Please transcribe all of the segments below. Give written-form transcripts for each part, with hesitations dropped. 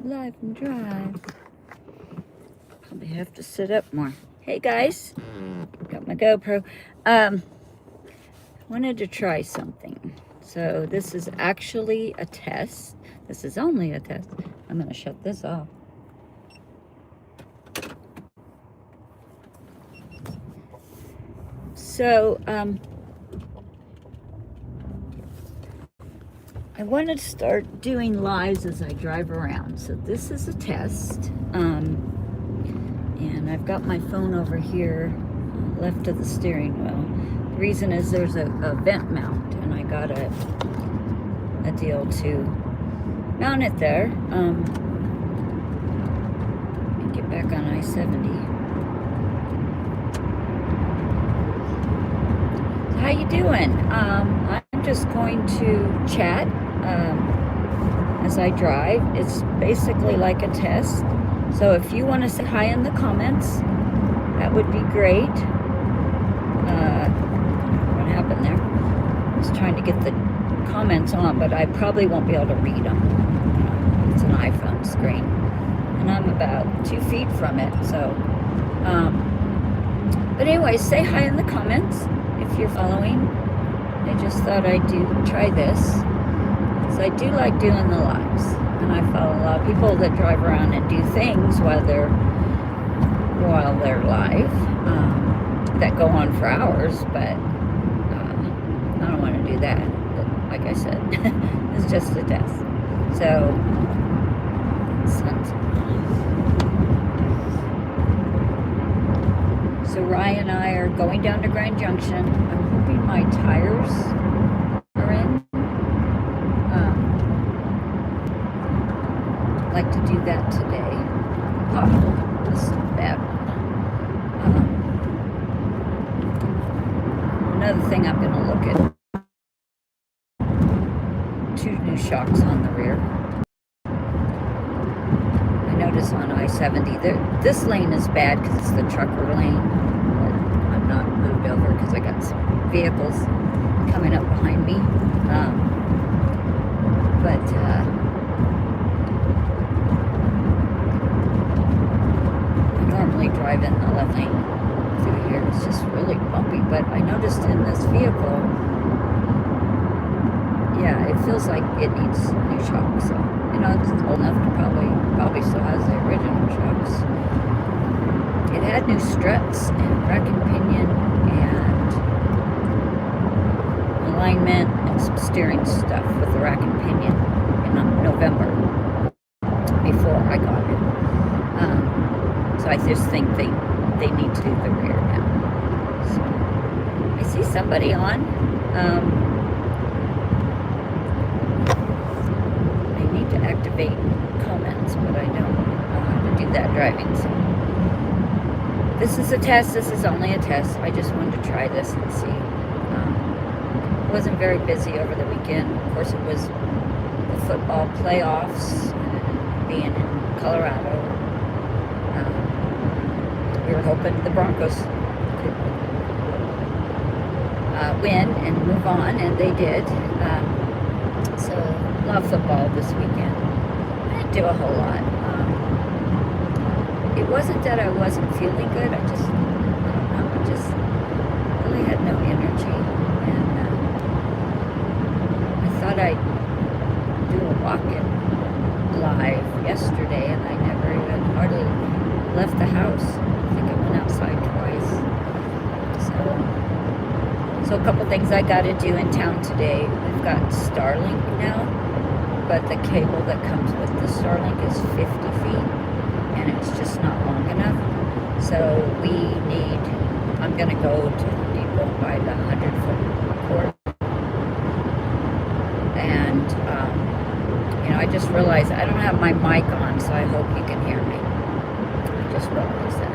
live and drive. Probably have to sit up more. Hey guys, got my GoPro. Wanted to try something. So this is actually a test. This is only a test. I'm gonna shut this off. So, I want to start doing lives as I drive around. So this is a test. And I've got my phone over here, left of the steering wheel. The reason is there's a vent mount, and I got a deal to mount it there. Get back on I-70. How you doing? I'm just going to chat as I drive. It's basically like a test. So if you want to say hi in the comments, that would be great. What happened there? I was trying to get the comments on, but I probably won't be able to read them. It's an iPhone screen. And I'm about 2 feet from it, so. But anyway, say hi in the comments if you're following. I just thought I'd try this. So I do like doing the lives. And I follow a lot of people that drive around and do things while they're live, that go on for hours, but I don't want to do that. But like I said, it's just a test. So, Ryan and I are going down to Grand Junction. I'm hoping my tires are in. I'd like to do that today. Oh, this is a bad one. Another thing I'm going to look at. 2 new shocks on the rear. I notice on I-70, this lane is bad because it's the trucker lane. But I'm not moved over because I got some vehicles coming up behind me. Normally drive in the left lane through here. It's just really bumpy, but I noticed in this vehicle, yeah, it feels like it needs new shocks. So, it's old enough to probably still has the original shocks. It had new struts and rack and pinion and alignment and some steering stuff with the rack and pinion in November before I got it. So I just think they need to do the rear now. So I see somebody on. I need to activate comments, but I don't know how to do that driving. So this is a test. This is only a test. I just wanted to try this and see. Wasn't very busy over the weekend. Of course, it was the football playoffs, being in Colorado. We were hoping the Broncos could win and move on, and they did. So, love football this weekend. I didn't do a whole lot. It wasn't that I wasn't feeling good. I don't know, I just really had no energy. And I thought I'd do a walk-in live yesterday, and I never even hardly left the house. I think I went outside twice. So a couple things I got to do in town today. We've got Starlink now, but the cable that comes with the Starlink is 50 feet, and it's just not long enough. So I'm going to go to Home Depot and buy the 100-foot cord. And, I just realized I don't have my mic on, so I hope you can hear me. I just realized that.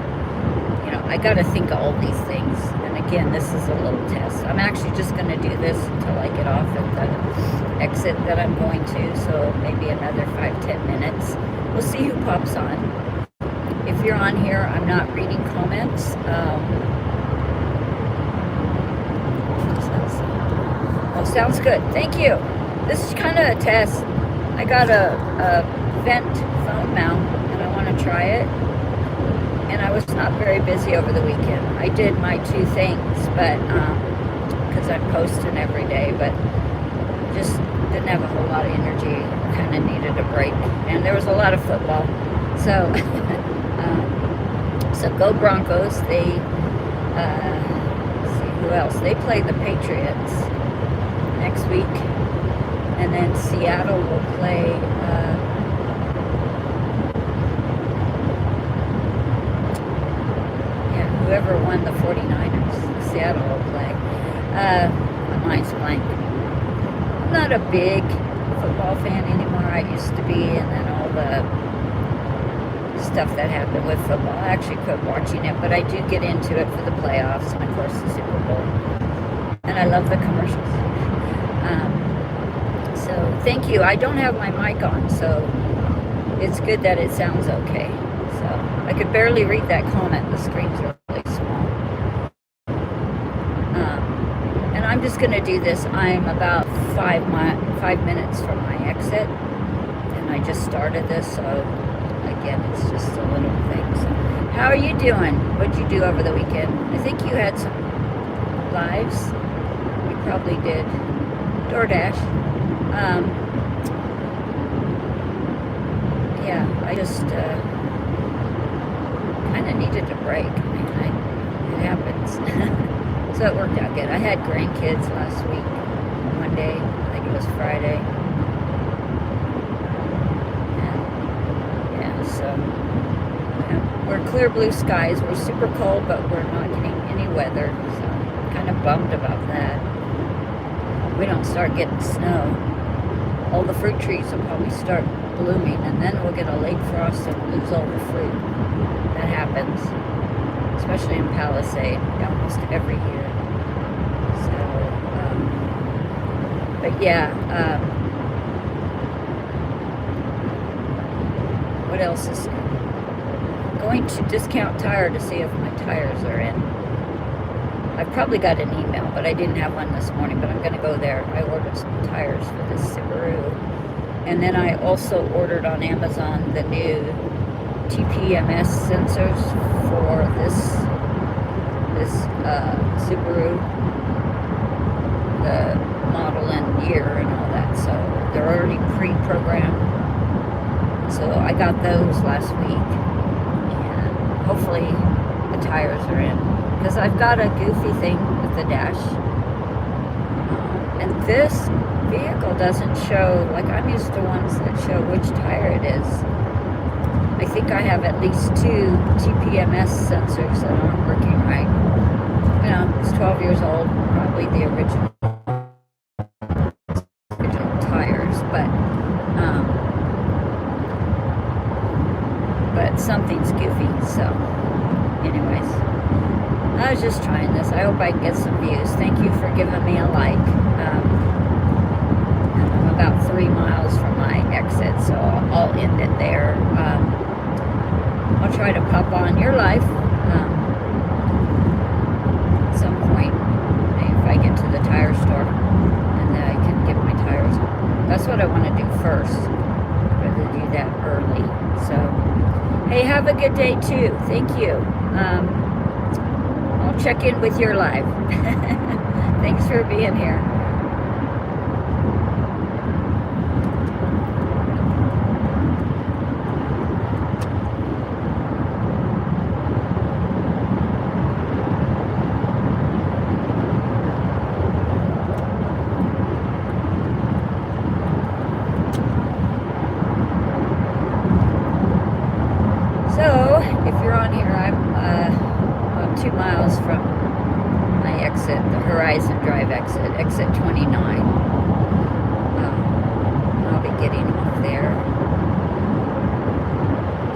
I got to think of all these things. And again, this is a little test. I'm actually just going to do this until I get off at the exit that I'm going to. So maybe another 5-10 minutes. We'll see who pops on. If you're on here, I'm not reading comments. Sounds good. Thank you. This is kind of a test. I got a vent phone mount, and I want to try it. And I was not very busy over the weekend. I did my 2 things, but because I'm posting every day, but just didn't have a whole lot of energy. Kind of needed a break, and there was a lot of football. So, so go Broncos. They, let's see who else. They play the Patriots next week, and then Seattle will play. Whoever won the 49ers, Seattle will play. My mind's blank. I'm not a big football fan anymore. I used to be, and then all the stuff that happened with football, I actually quit watching it, but I do get into it for the playoffs and, of course, the Super Bowl. And I love the commercials. So thank you. I don't have my mic on, so it's good that it sounds okay. So I could barely read that comment. The screen's really small. And I'm just going to do this. I'm about 5 minutes from my exit, and I just started this, so again, it's just a little thing. So how are you doing? What'd you do over the weekend? I think you had some lives. You probably did. DoorDash. Yeah, I just kind of needed a break. It happens. So it worked out good. I had grandkids last week, one day, I think it was Friday. And yeah, so yeah, we're clear blue skies. We're super cold, but we're not getting any weather. So I'm kind of bummed about that. We don't start getting snow. All the fruit trees will probably start blooming, and then we'll get a late frost and lose all the fruit. That happens, especially in Palisade, almost every year. So, but yeah, what else is going to Discount Tire to see if my tires are in. I've probably got an email, but I didn't have one this morning, but I'm going to go there. I ordered some tires for this Subaru. And then I also ordered on Amazon the new TPMS sensors for this Subaru, the model and year and all that. So they're already pre-programmed. So I got those last week, and hopefully the tires are in. Because I've got a goofy thing with the dash. And this vehicle doesn't show, like I'm used to ones that show which tire it is. I think I have at least 2 TPMS sensors that aren't working right. You know, it's 12 years old, probably the original tires, but something's goofy, so anyways. I was just trying this. I hope I can get some views. Thank you for giving me a like. I'm about 3 miles from my exit, so I'll end it there. I'll try to pop on your life at some point, if I get to the tire store, and then I can get my tires on. That's what I want to do first. I'd rather do that early. So, hey, have a good day too. Thank you. I'll check in with your live. Thanks for being here. So, if you're on here, I'm 2 miles from my exit, the Horizon Drive exit, exit 29. I'll be getting off there.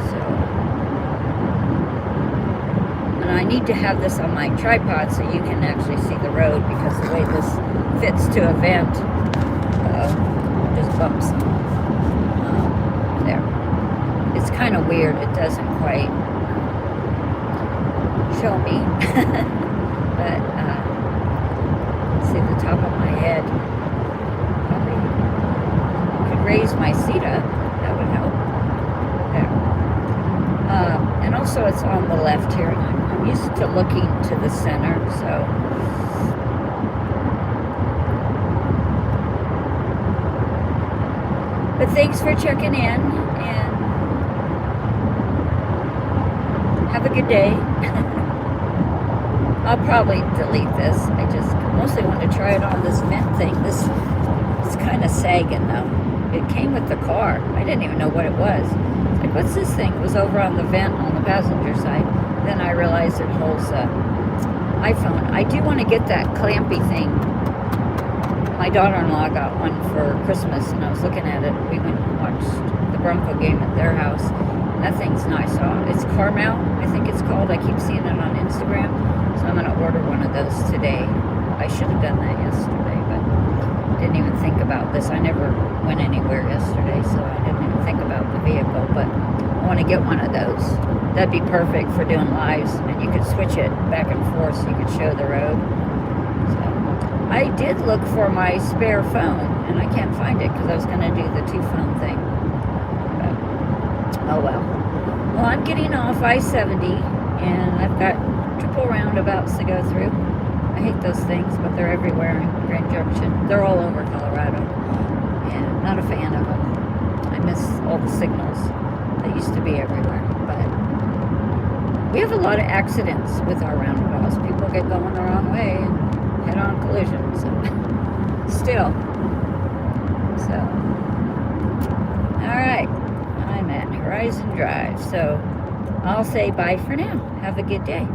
So, and I need to have this on my tripod so you can actually see the road, because the way this fits to a vent, just bumps. There. It's kind of weird. It doesn't quite show me. But see the top of my head. Probably could raise my seat up, that would help. There. And also it's on the left here. I'm used to looking to the center, so. But thanks for checking in, and have a good day. I'll probably delete this. I just mostly want to try it on this vent thing. This it's kind of sagging though. It came with the car. I didn't even know what it was. It's like, what's this thing? It was over on the vent on the passenger side. Then I realized it holds a iPhone. I do want to get that clampy thing. My daughter-in-law got one for Christmas, and I was looking at it. We went and watched the Bronco game at their house. That thing's nice. It's car mount, I think it's called. I keep seeing it on Instagram. So I'm going to order one of those today. I should have done that yesterday, but didn't even think about this. I never went anywhere yesterday, so I didn't even think about the vehicle. But I want to get one of those. That'd be perfect for doing lives, and you could switch it back and forth so you could show the road. So I did look for my spare phone, and I can't find it because I was going to do the 2-phone thing. But, oh well. Well, I'm getting off I-70, and I've got triple roundabouts to go through. I hate those things, but they're everywhere in Grand Junction. They're all over Colorado, and not a fan of them. I miss all the signals that used to be everywhere. But we have a lot of accidents with our roundabouts. People get going the wrong way and head-on collisions. So still. So, all right. I'm at Horizon Drive, so I'll say bye for now. Have a good day.